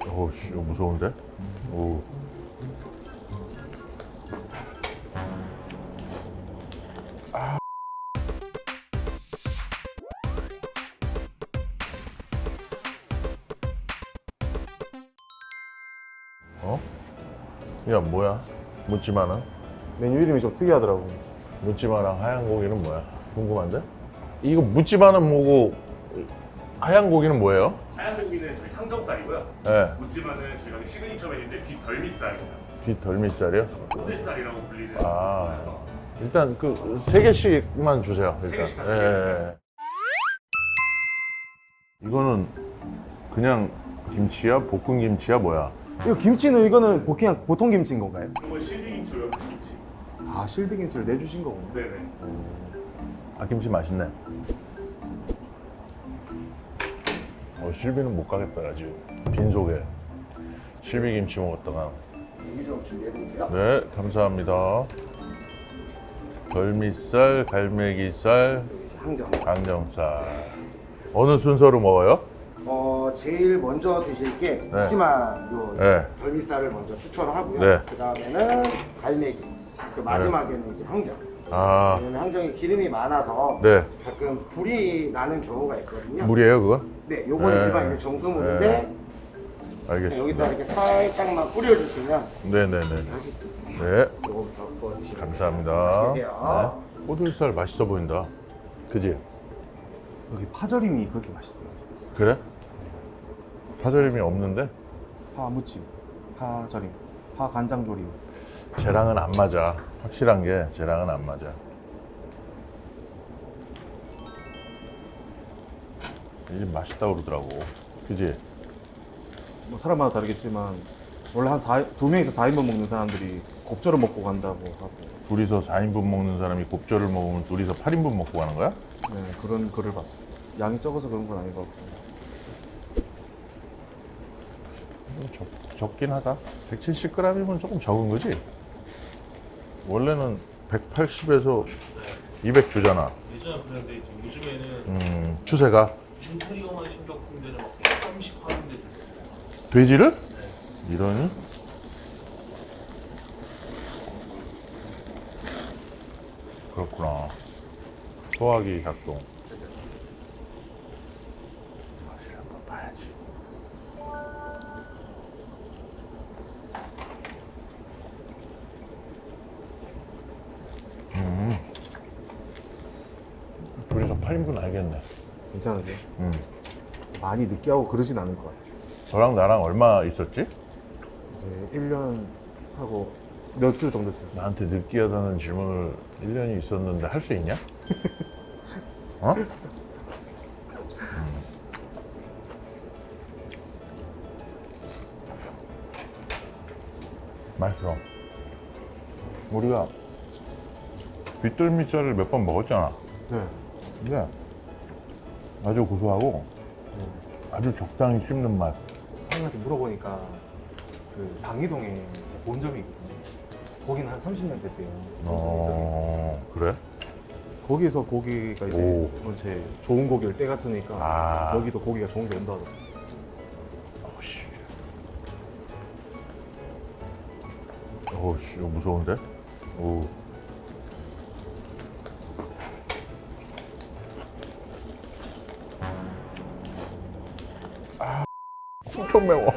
어우씨, 이거 무서운데? 오. 어? 야, 뭐야? 묻지마랑? 메뉴 이름이 좀 특이하더라고. 묻지마랑 하얀 고기는 뭐야? 궁금한데? 이거 묻지마는 뭐고 하얀 고기는 뭐예요? 하얀 고기는 저희 항정살이고요. 네. 묻지마는 저희가 시그니처 메뉴인데 뒷덜미살입니다. 뒷덜미살이요? 꼬들살이라고 불리는. 아, 일단 그 세 개씩만 주세요. 세 일단. 개씩 예, 예. 이거는 그냥 김치야? 볶은 김치야? 뭐야? 이거 김치는 이거는 그냥 보통 김치인 건가요? 이건 실비김치고요, 김치. 아, 실비김치를 내주신 거군요. 네네. 아, 김치 맛있네. 실비는 못 가겠다, 나 지금. 빈속에 실비김치 먹었다가. 여기 좀 준비해드릴게요. 네, 감사합니다. 덜미살, 갈매기살, 항정. 강정살. 어느 순서로 먹어요? 제일 먼저 드실 게 네. 묻지마 요 네. 덜미살을 먼저 추천하고요. 네. 그 다음에는 갈매기. 그 마지막에는 이제 항정. 아, 왜냐면 항정이 기름이 많아서 네. 가끔 불이 나는 경우가 있거든요. 물이에요, 그건? 네, 요거는 네. 일반 이제 정수물인데 네. 여기다 알겠습니다. 이렇게 살짝만 뿌려주시면 네네네. 맛있습니다. 네, 요거부터 구워주시면 감사합니다. 맛있게요. 네. 꼬들살 맛있어 보인다. 그지? 여기 파절임이 그렇게 맛있대요. 그래? 파절임이 없는데? 파 무침, 파절임, 파 간장조림. 쟤랑은 안 맞아. 확실한 게 쟤랑은 안 맞아. 이게 맛있다고 그러더라고. 그지? 뭐 사람마다 다르겠지만 원래 한 2명이서 4인분 먹는 사람들이 곱절을 먹고 간다고 하고, 둘이서 4인분 먹는 사람이 곱절을 먹으면 둘이서 8인분 먹고 가는 거야? 네, 그런 글을 봤어요. 양이 적어서 그런 건 아닌 것 같고. 적긴 하다. 170g이면 조금 적은 거지? 원래는 180에서 200 주잖아. 예전에 그랬는데 요즘에는 추세가. 인테리어만 신경 쓴 데는 막 130 하는 데도 있어요. 돼지를? 이러니? 그렇구나. 소화기 작동. 맛을 한번 봐야지. 둘이서 8인분 알겠네. 괜찮으세요? 음. 많이 느끼하고 그러진 않을 것 같아요. 저랑 나랑 얼마 있었지? 이제 1년 하고 몇 주 정도 됐어요. 나한테 나한테 느끼하다는 질문을 1년이 있었는데 할 수 있냐? 어? 맛있어. 우리가 빗돌미살을 몇 번 먹었잖아. 네. 근데 아주 고소하고 아주 적당히 씹는 맛. 형한테 물어보니까 그 방이동에 이제 본점이 있거든요. 거기는 한 30년 됐대요. 그래? 거기서 고기가 이제 오. 전체 좋은 고기를 떼갔으니까 아. 여기도 고기가 좋은 게 온다 하더라고요. 어우씨. 어우씨, 이거 무서운데? 오. 엄청 매워.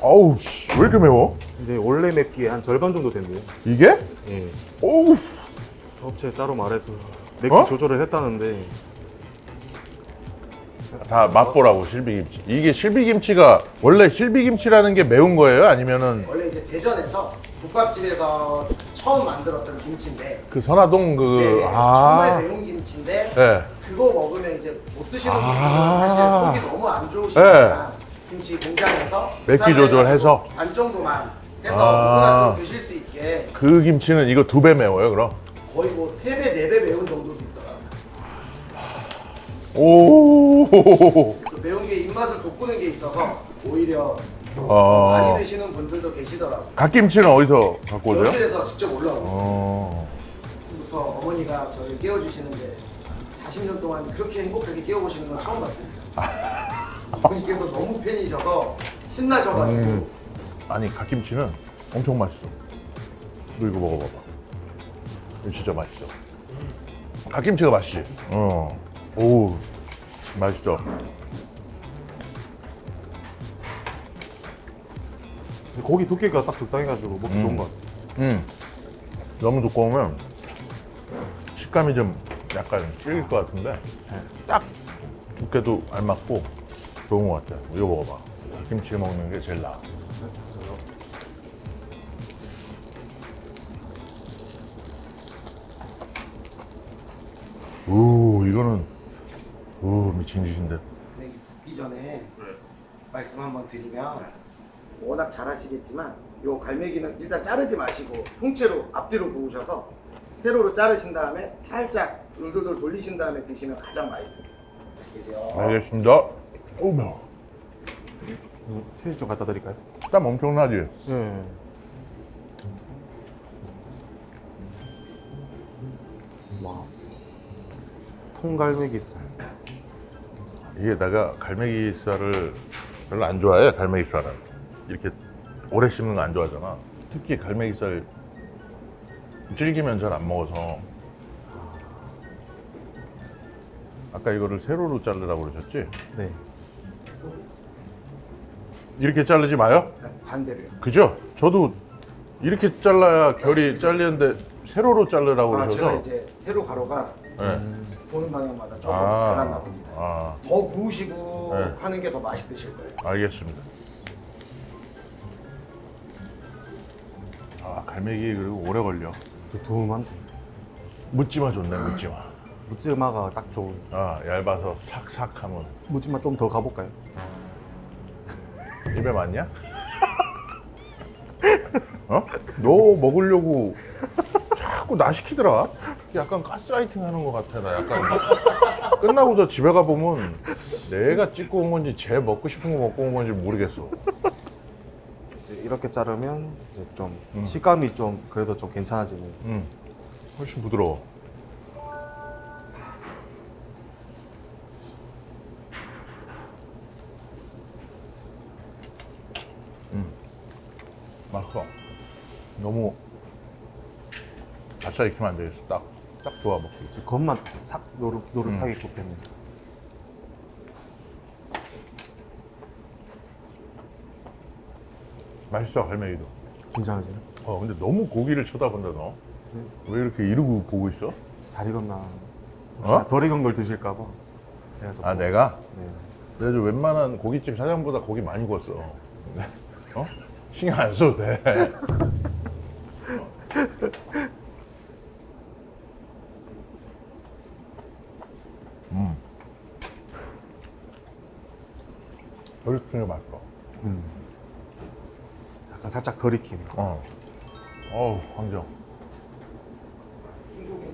어우, 씨. 왜 이렇게 매워? 근데 원래 맵기의 한 절반 정도 된대요. 이게? 예. 어우. 업체에 따로 말해서 맵기 어? 조절을 했다는데 다 맛보라고, 실비김치. 이게 실비김치가, 원래 실비김치라는 게 매운 거예요? 아니면은 원래 이제 대전에서 국밥집에서 처음 만들었던 김치인데 그 선화동 그, 네, 정말 매운 김치인데 네. 그거 먹으면 이제 못 드시는 분들은 아. 사실 속이 너무 안 좋으시니까 김치 공장에서 맵기 조절해서? 반 정도만 해서 아. 누구나 좀 드실 수 있게 그 김치는 이거 2배 매워요, 그럼? 거의 뭐 3배, 4배 매운 정도도 있더라고요. 오. 그 매운 게 입맛을 돋구는 게 있어서 오히려 어. 많이 드시는 분들도 계시더라고요. 갓김치는 어디서 갖고 오세요? 연필에서 직접 올라오고 어. 부터 어머니가 저를 깨워주시는데 40년 동안 그렇게 행복하게 깨워보시는 건 처음 봤습니다. 어머니께서 너무 팬이셔서 신나셔가지고 아니 갓김치는 엄청 맛있어. 너 이거 먹어봐봐. 이거 진짜 맛있어. 갓김치가 맛있지. 오, 맛있어. 고기 두께가 딱 적당해가지고 먹기 좋은 것 같아요. 너무 두꺼우면 식감이 좀 약간 질길 것 같은데 딱 두께도 알맞고 좋은 것 같아. 이거 먹어봐. 갓김치 먹는 게 제일 나아. 오, 이거는 미친 짓인데. 근데 이 굽기 전에 말씀 한번 드리면 워낙 잘 하시겠지만 요 갈매기는 일단 자르지 마시고 통째로 앞뒤로 구우셔서 세로로 자르신 다음에 살짝 돌돌돌 돌리신 다음에 드시면 가장 맛있어요. 맛있게 드세요. 알겠습니다. 오, 매워. 휴지 좀 갖다 드릴까요? 땀 엄청나지? 예. 와. 통갈매기살. 이게 내가 갈매기살을 별로 안 좋아해. 갈매기살은 이렇게 오래 씹는 거 안 좋아하잖아. 특히 갈매기살 질기면 잘 안 먹어서. 아까 이거를 세로로 자르라고 그러셨지? 네. 이렇게 자르지 마요? 반대로요. 그죠? 저도 이렇게 잘라야 결이 잘리는데 세로로 자르라고 제가 그러셔서. 이제 세로 가로가 네. 보는 방향마다 조금 달랐나 봅니다. 더 구우시고 네. 하는 게 더 맛있으실 거예요. 알겠습니다. 갈매기 그리고 오래 걸려. 두툼한데. 묻지마 좋네, 묻지마. 무찌마가 딱 좋은. 얇아서 삭삭하면. 무찌마 좀 더 가볼까요? 입에 맞냐? 어? 너 먹으려고 자꾸 나 시키더라? 약간 가스라이팅 하는 것 같아. 나 약간 끝나고서 집에 가보면 내가 찍고 온 건지 쟤 먹고 싶은 거 먹고 온 건지 모르겠어. 이제 이렇게 자르면 이제 좀 식감이 좀 그래도 좀 괜찮아지는. 훨씬 부드러워. 맛있어. 너무 바짝 익히면 안 되겠어. 딱 좋아 먹기. 이제 겉만 싹 노릇하게 굽혔네. 맛있어, 갈매기도. 괜찮으세요? 근데 너무 고기를 쳐다본다, 너. 왜 이렇게 이러고 보고 있어? 잘 익었나? 어? 덜 익은 걸 드실까봐 제가 좀. 내가? 네. 그래도 웬만한 고깃집 사장보다 고기 많이 구웠어. 신경 안 써도 돼. 덜 익힌 게 맛있어. 약간 살짝 덜 익힌. 어우, 황정. 흰고기는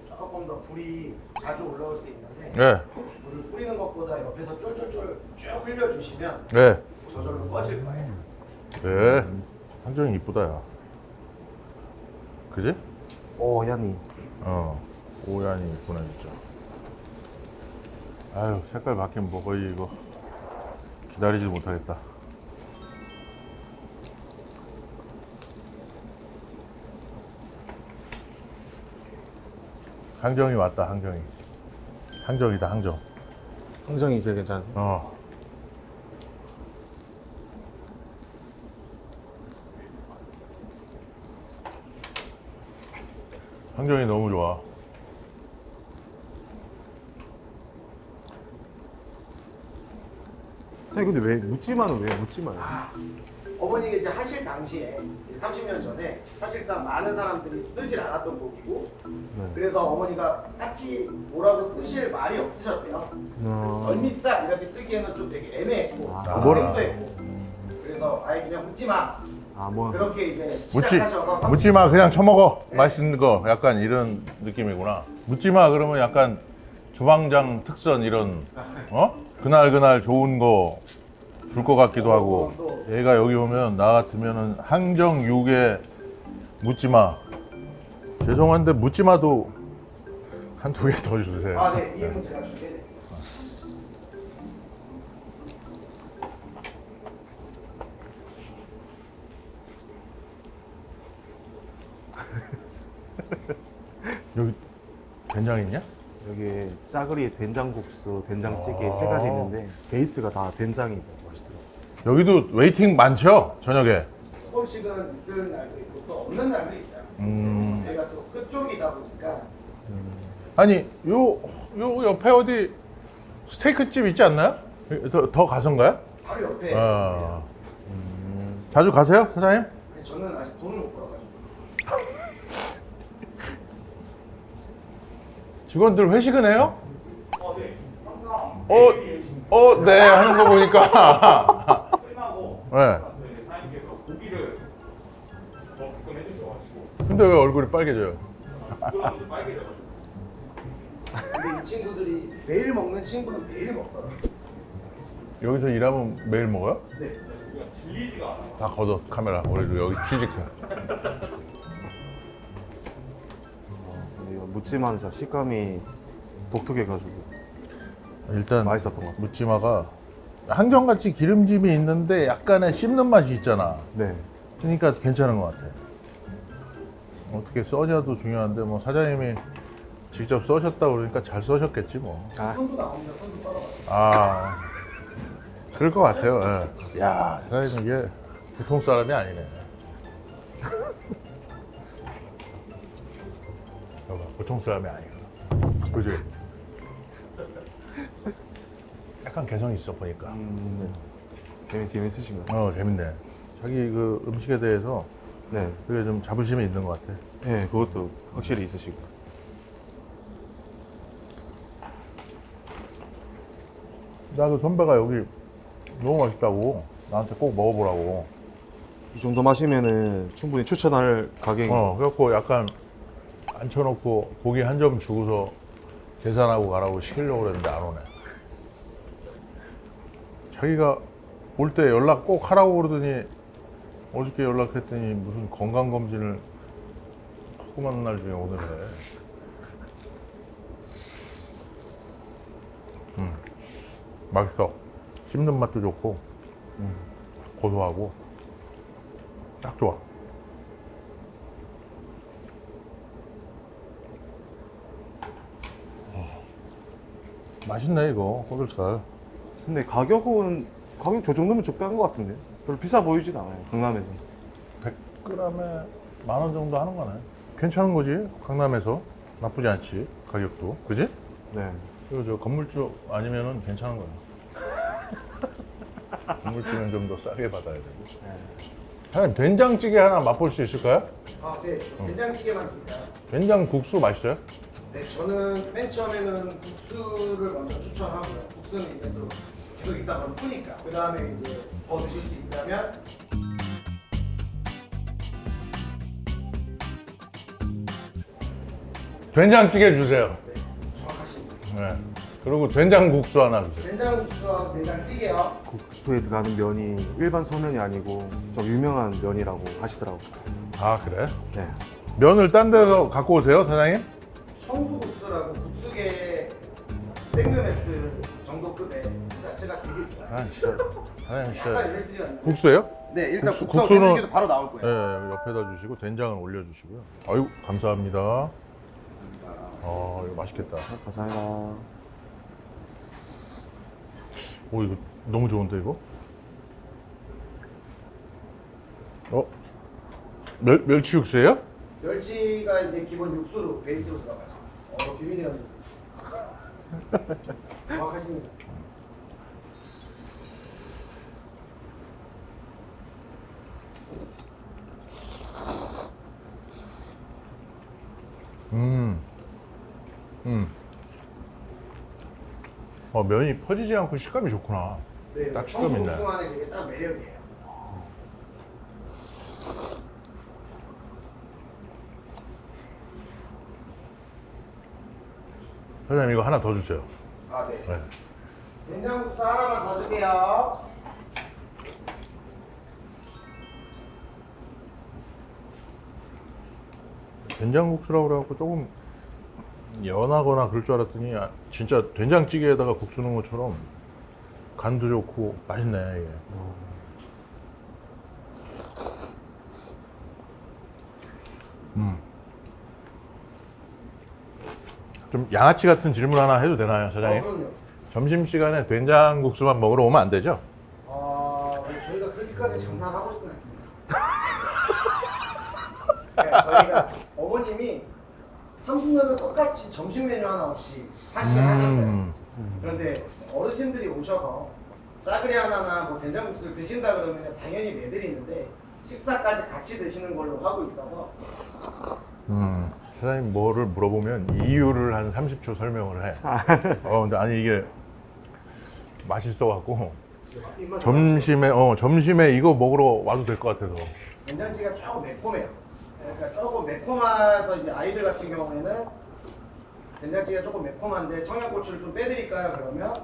조금 더 불이 자주 올라올 수 있는데 네, 물을 뿌리는 것보다 옆에서 쫄쫄쫄 쭉 흘려주시면 네. 저절로 꺼질 거예요. 네. 황정이 이쁘다, 야. 그지? 오얀이. 오얀이 이쁘네, 진짜. 아유, 색깔 바뀌면 뭐 거의 이거 기다리지 못하겠다. 항정이 왔다, 항정이. 항정이다, 항정. 항정이 제일 괜찮으세요? 항정이 너무 좋아. 선생님 근데 왜 묻지마는 왜 묻지마요? 어머니가 이제 하실 당시에 30년 전에 사실상 많은 사람들이 쓰질 않았던 곡이고 그래서 어머니가 딱히 뭐라고 쓰실 말이 없으셨대요. 전미살 이렇게 쓰기에는 좀 되게 애매했고 생소했고 그래서 아예 그냥 묻지 마 뭐. 그렇게 이제 시작하셔서 묻지마, 그냥 처먹어. 맛있는 거. 약간 이런 느낌이구나. 묻지마, 그러면 약간 주방장 특선 이런, 그날 좋은 거 줄 것 같기도 하고. 얘가 여기 오면, 나 같으면은 항정 6에 묻지마. 죄송한데 묻지마도 한 두 개 더 주세요. 아, 네. 2인분 제가 준비해드릴게요. 여기 된장 있냐? 여기에 짜글이 된장국수, 된장찌개 세 가지 있는데 베이스가 다 된장이 맛있더라고요. 여기도 웨이팅 많죠? 저녁에. 조금씩은 있는 날도 있고 또 없는 날도 있어요. 저희가 또 끝쪽이다 보니까 아니 요 옆에 어디 스테이크집 있지 않나요? 더 가선가요? 바로 옆에 아. 자주 가세요, 사장님? 아니, 저는 아직 돈을 못 벌어가지고 직원들 회식은 해요? 네. 항상 네 하는 거 보니까. 끝나고 네. 저희 사장님께서 고기를 먹게끔 해주셔가지고 근데 왜 얼굴이 빨개져요? 그러면 빨개져가지고 근데 이 친구들이 매일 먹는 친구는 매일 먹더라고요. 여기서 일하면 매일 먹어요? 네. 우리가 질리지가 않아. 다 걷어 카메라. 우리도 여기 취직해. 근데 이거 묻지마는 진짜 식감이 독특해가지고 일단 맛있었던 것 같아요. 묻지마가 한정같이 기름짐이 있는데 약간의 씹는 맛이 있잖아. 네. 그러니까 괜찮은 것 같아. 어떻게 써냐도 중요한데 뭐 사장님이 직접 써셨다 그러니까 잘 써셨겠지 뭐. 손도 나옵니다. 손도 떨어가요. 아 그럴 것 같아요. 예. 야 사장님 이게 보통 사람이 아니네. 봐봐, 보통 사람이 아니야. 그지? 약간 개성이 있어 보니까. 재밌으신 것 같아요. 재밌네. 자기 그 음식에 대해서 네. 그게 좀 자부심이 있는 것 같아. 네, 그것도 확실히 있으시고. 나 그 선배가 여기 너무 맛있다고 나한테 꼭 먹어보라고. 이 정도 마시면은 충분히 추천할 가격인 것 같아요. 그래갖고 약간 앉혀놓고 고기 한 점 주고서 계산하고 가라고 시키려고 그랬는데 안 오네. 자기가 올 때 연락 꼭 하라고 그러더니 어저께 연락했더니 무슨 건강검진을 조그만 날 중에 오늘 해. 맛있어. 씹는 맛도 좋고 고소하고 딱 좋아. 맛있네 이거 꼬들살. 근데 가격 저 정도면 적당한 것 같은데 별로 비싸 보이진 않아요. 강남에서. 100g에 10,000원 정도 하는 거네. 괜찮은 거지 강남에서. 나쁘지 않지 가격도. 그지? 네. 그리고 저 건물주 아니면은 괜찮은 거야. 건물주는 좀 더 싸게 받아야 되고. 사장님 된장찌개 하나 맛볼 수 있을까요? 아, 네. 된장찌개만 드릴까요? 된장 국수 맛있어요? 네, 저는 맨 처음에는 국수를 먼저 추천하고요. 국수는 이제 또 계속 있다 보면 푸니까. 그 다음에 이제 더 드실 수 있다면 된장찌개 주세요. 네, 정확하십니다. 네. 그리고 된장국수 하나 주세요. 된장국수와 된장찌개요. 국수에 들어가는 면이 일반 소면이 아니고 좀 유명한 면이라고 하시더라고요. 아 그래? 네. 면을 딴 데서 갖고 오세요 사장님? 청수국수라고 국수계 땡그메스 정도 급의 자체가 되게 좋아요. 아 진짜 사장님 진짜 약간 MSG가 있는데. 국수예요? 네, 일단 국수- 국수와 국수는- 된장찌개도 바로 나올 네, 거예요. 옆에다 주시고 된장은 올려주시고요. 아유 감사합니다. 이거 맛있겠다. 감사합니다. 오 이거 너무 좋은데 이거? 멸치 육수예요? 멸치가 이제 기본 육수로 베이스로 들어가죠. 비밀이었는데. 정확하십니다. 면이 퍼지지 않고 식감이 좋구나. 네, 딱 식감 있네. 청수국수만의 그게 딱 매력이에요. 사장님 이거 하나 더 주세요. 아, 네. 네. 된장국수 하나만 더 드세요. 된장국수라고 그래갖고 조금 연하거나 그럴 줄 알았더니 진짜 된장찌개에다가 국수 넣은 것처럼 간도 좋고 맛있네 이게. 좀 양아치 같은 질문 하나 해도 되나요, 사장님? 그럼요. 점심시간에 된장국수만 먹으러 오면 안 되죠? 저희가 그렇게까지 장사를 하고 싶진 않습니다. 그러니까 저희가 어머님이 30년을 똑같이 점심 메뉴 하나 없이 하시긴 하셨어요. 그런데 어르신들이 오셔서 짜그리 하나나 뭐 된장국수를 드신다 그러면 당연히 내드리는데 식사까지 같이 드시는 걸로 하고 있어서 사장님 뭐를 물어보면 이유를 한 30초 설명을 해. 근데 아니 이게 맛있어갖고 점심에 이거 먹으러 와도 될 것 같아서. 된장찌개가 조금 매콤해요. 그러니까 조금 매콤해서 이제 아이들 같은 경우에는 된장찌개가 조금 매콤한데 청양고추를 좀 빼드릴까요? 그러면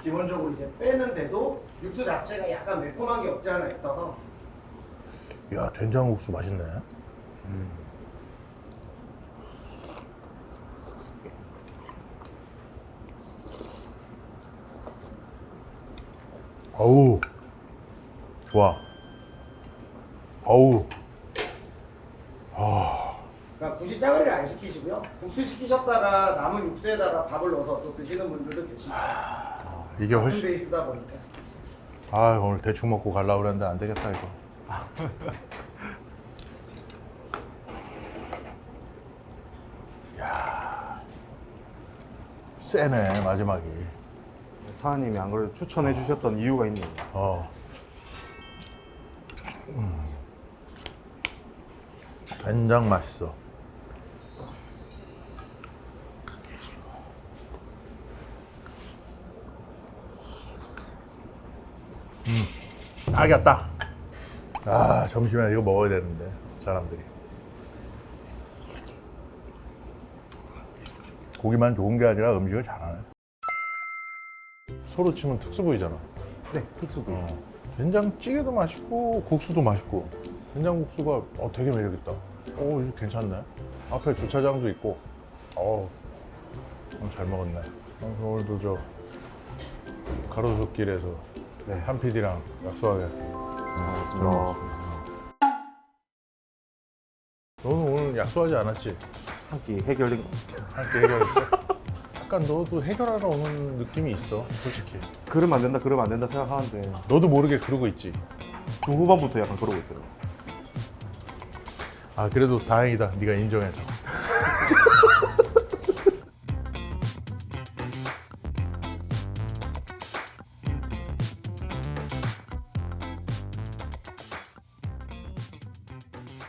기본적으로 이제 빼는데도 육수 자체가 약간 매콤한 게 없지 않아 있어서 야, 된장국수 맛있네. 어우, 좋아. 어우, 그러니까 굳이 짜글이를 안 시키시고요. 국수 시키셨다가 남은 육수에다가 밥을 넣어서 또 드시는 분들도 계시고 이게 같은 훨씬. 베이스다 보니까 오늘 대충 먹고 가려고 그랬는데 안 되겠다 이거. 야, 세네 마지막이. 사장님이 안 그래도 추천해 주셨던 이유가 있네요. 된장 맛있어. 딱이야 딱. 점심에 이거 먹어야 되는데 사람들이. 고기만 좋은 게 아니라 음식을 잘하네. 서로 치면 특수부위잖아. 네, 특수부위. 된장찌개도 맛있고 국수도 맛있고. 된장국수가 되게 매력있다. 이거 괜찮네. 앞에 주차장도 있고. 잘 먹었네. 오늘도 저 가로수길에서 네. 한 PD랑 약속하게. 잘했습니다. 너는 오늘 약속하지 않았지? 한 끼 해결된 함께 해결했어? 약간 너도 해결하러 오는 느낌이 있어, 솔직히. 그러면 안 된다, 그러면 안 된다 생각하는데 너도 모르게 그러고 있지. 중후반부터 약간 그러고 있더라고요. 그래도 다행이다. 네가 인정해서.